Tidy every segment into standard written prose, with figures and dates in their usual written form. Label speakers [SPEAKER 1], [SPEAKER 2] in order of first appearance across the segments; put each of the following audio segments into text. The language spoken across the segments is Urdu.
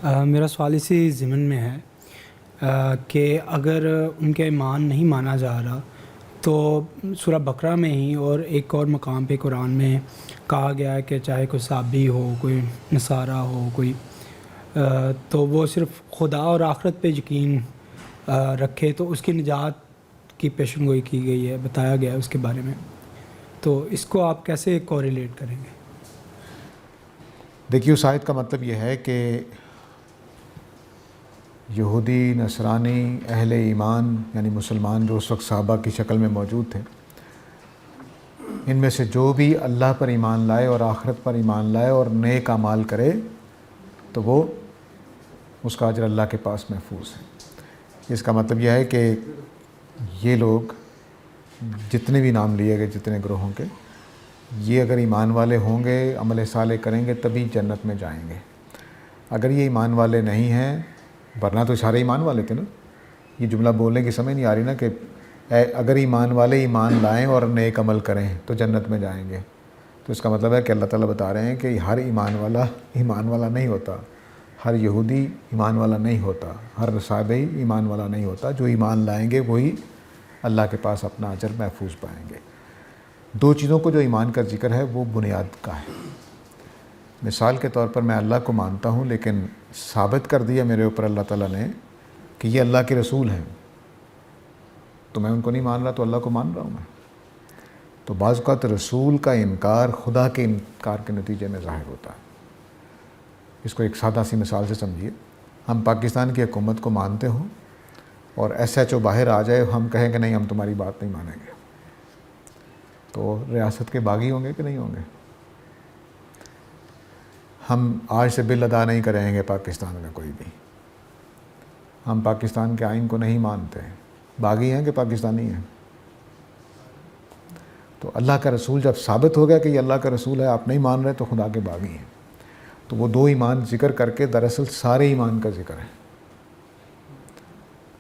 [SPEAKER 1] میرا سوال اسی ضمن میں ہے کہ اگر ان کا ایمان نہیں مانا جا رہا تو سورہ بقرہ میں ہی اور ایک اور مقام پہ قرآن میں کہا گیا ہے کہ چاہے کوئی صابی ہو، کوئی نصارہ ہو، کوئی تو وہ صرف خدا اور آخرت پہ یقین رکھے تو اس کی نجات کی پیشن گوئی کی گئی ہے، بتایا گیا ہے اس کے بارے میں. تو اس کو آپ کیسے کوریلیٹ کریں گے؟
[SPEAKER 2] دیکھیے، اس آیت کا مطلب یہ ہے کہ یہودی، نصرانی، اہل ایمان یعنی مسلمان جو اس وقت صحابہ کی شکل میں موجود تھے، ان میں سے جو بھی اللہ پر ایمان لائے اور آخرت پر ایمان لائے اور نیک اعمال کرے تو وہ اس کا اجر اللہ کے پاس محفوظ ہے. اس کا مطلب یہ ہے کہ یہ لوگ جتنے بھی نام لیے گئے، جتنے گروہوں کے، یہ اگر ایمان والے ہوں گے، عمل صالح کریں گے تبھی جنت میں جائیں گے. اگر یہ ایمان والے نہیں ہیں، ورنہ تو سارے ایمان والے تھے نا. یہ جملہ بولنے کی سمجھ نہیں آ رہی نا کہ اگر ایمان والے ایمان لائیں اور نیک عمل کریں تو جنت میں جائیں گے. تو اس کا مطلب ہے کہ اللہ تعالیٰ بتا رہے ہیں کہ ہر ایمان والا نہیں ہوتا، ہر یہودی ایمان والا نہیں ہوتا، ہر صحابی ایمان والا نہیں ہوتا. جو ایمان لائیں گے وہی اللہ کے پاس اپنا اجر محفوظ پائیں گے. دو چیزوں کو جو ایمان کا ذکر ہے وہ بنیاد کا ہے. مثال کے طور پر میں اللہ کو مانتا ہوں، لیکن ثابت کر دیا میرے اوپر اللہ تعالیٰ نے کہ یہ اللہ کے رسول ہیں، تو میں ان کو نہیں مان رہا، تو اللہ کو مان رہا ہوں میں. تو بعض اوقات رسول کا انکار خدا کے انکار کے نتیجے میں ظاہر ہوتا ہے. اس کو ایک سادہ سی مثال سے سمجھیے. ہم پاکستان کی حکومت کو مانتے ہوں اور ایس ایچ او باہر آ جائے، ہم کہیں کہ نہیں ہم تمہاری بات نہیں مانیں گے، تو ریاست کے باغی ہوں گے کہ نہیں ہوں گے؟ ہم آج سے بل ادا نہیں کریں گے پاکستان میں کوئی بھی. ہم پاکستان کے آئین کو نہیں مانتے، باغی ہیں کہ پاکستانی ہیں؟ تو اللہ کا رسول جب ثابت ہو گیا کہ یہ اللہ کا رسول ہے، آپ نہیں مان رہے تو خدا کے باغی ہیں. تو وہ دو ایمان ذکر کر کے دراصل سارے ایمان کا ذکر ہے.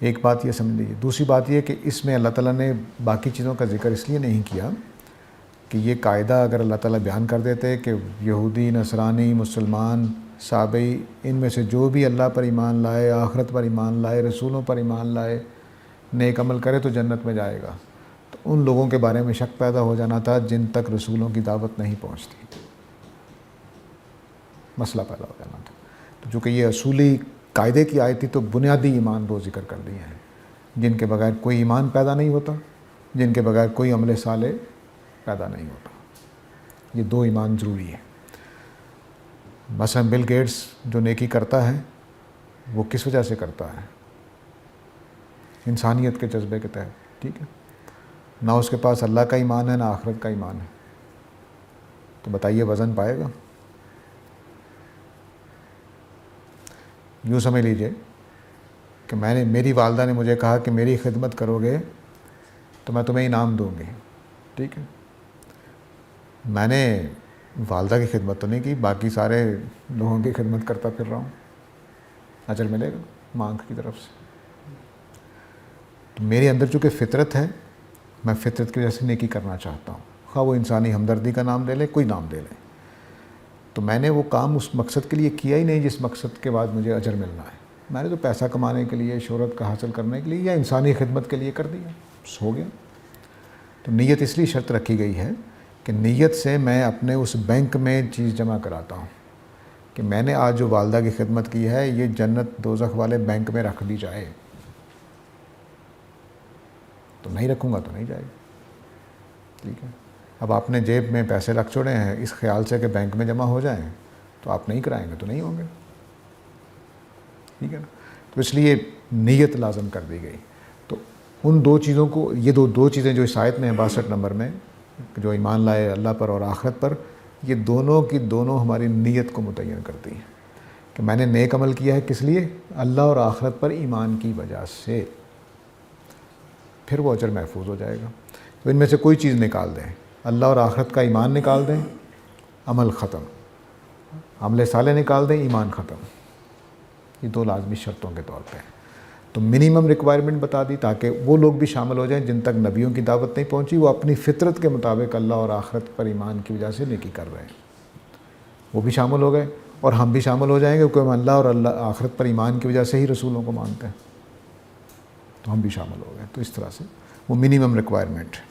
[SPEAKER 2] ایک بات یہ سمجھ لیجیے. دوسری بات یہ کہ اس میں اللہ تعالیٰ نے باقی چیزوں کا ذکر اس لیے نہیں کیا کہ یہ قاعدہ اگر اللہ تعالیٰ بیان کر دیتے کہ یہودی، نصرانی، مسلمان، صابئی، ان میں سے جو بھی اللہ پر ایمان لائے، آخرت پر ایمان لائے، رسولوں پر ایمان لائے، نیک عمل کرے تو جنت میں جائے گا، تو ان لوگوں کے بارے میں شک پیدا ہو جانا تھا جن تک رسولوں کی دعوت نہیں پہنچتی. مسئلہ پیدا ہو جانا تھا. تو چونکہ یہ اصولی قاعدے کی آیت تھی تو بنیادی ایمان دو ذکر کر دیے ہیں، جن کے بغیر کوئی ایمان پیدا نہیں ہوتا، جن کے بغیر کوئی عمل صالح پیدا نہیں ہوتا. یہ دو ایمان ضروری ہے. مثلا بل گیٹس جو نیکی کرتا ہے وہ کس وجہ سے کرتا ہے؟ انسانیت کے جذبے کے تحت. ٹھیک ہے، نہ اس کے پاس اللہ کا ایمان ہے نہ آخرت کا ایمان ہے. تو بتائیے وزن پائے گا؟ یوں سمجھ لیجئے کہ میری والدہ نے مجھے کہا کہ میری خدمت کرو گے تو میں تمہیں انعام دوں گی. ٹھیک ہے، میں نے والدہ کی خدمت تو نہیں کی، باقی سارے لوگوں کی خدمت کرتا پھر رہا ہوں، اجر ملے گا ماں کی طرف سے. تو میرے اندر چونکہ فطرت ہے، میں فطرت کی وجہ سے نیکی کرنا چاہتا ہوں، خواہ وہ انسانی ہمدردی کا نام لے لے، کوئی نام لے لے. تو میں نے وہ کام اس مقصد کے لیے کیا ہی نہیں جس مقصد کے بعد مجھے اجر ملنا ہے. میں نے تو پیسہ کمانے کے لیے، شہرت کا حاصل کرنے کے لیے یا انسانی خدمت کے لیے کر دیا، بس ہو گیا. تو نیت اس لیے شرط رکھی گئی ہے کہ نیت سے میں اپنے اس بینک میں چیز جمع کراتا ہوں کہ میں نے آج جو والدہ کی خدمت کی ہے یہ جنت دوزخ والے بینک میں رکھ دی جائے. تو نہیں رکھوں گا تو نہیں جائے گا. ٹھیک ہے، اب آپ نے جیب میں پیسے رکھ چھوڑے ہیں اس خیال سے کہ بینک میں جمع ہو جائیں، تو آپ نہیں کرائیں گے تو نہیں ہوں گے. ٹھیک ہے نا. تو اس لیے نیت لازم کر دی گئی. تو ان دو چیزوں کو، یہ دو چیزیں جو اس آیت میں ہیں 62 نمبر میں، جو ایمان لائے اللہ پر اور آخرت پر، یہ دونوں کی دونوں ہماری نیت کو متعین کرتی ہیں کہ میں نے نیک عمل کیا ہے کس لیے؟ اللہ اور آخرت پر ایمان کی وجہ سے. پھر وہ اجر محفوظ ہو جائے گا. تو ان میں سے کوئی چیز نکال دیں، اللہ اور آخرت کا ایمان نکال دیں، عمل ختم. عمل صالح نکال دیں، ایمان ختم. یہ دو لازمی شرطوں کے طور پہ. تو منیمم ریکوائرمنٹ بتا دی تاکہ وہ لوگ بھی شامل ہو جائیں جن تک نبیوں کی دعوت نہیں پہنچی، وہ اپنی فطرت کے مطابق اللہ اور آخرت پر ایمان کی وجہ سے نیکی کر رہے ہیں، وہ بھی شامل ہو گئے. اور ہم بھی شامل ہو جائیں گے کیونکہ ہم اللہ اور اللہ آخرت پر ایمان کی وجہ سے ہی رسولوں کو مانتے ہیں، تو ہم بھی شامل ہو گئے. تو اس طرح سے وہ منیمم ریکوائرمنٹ ہے.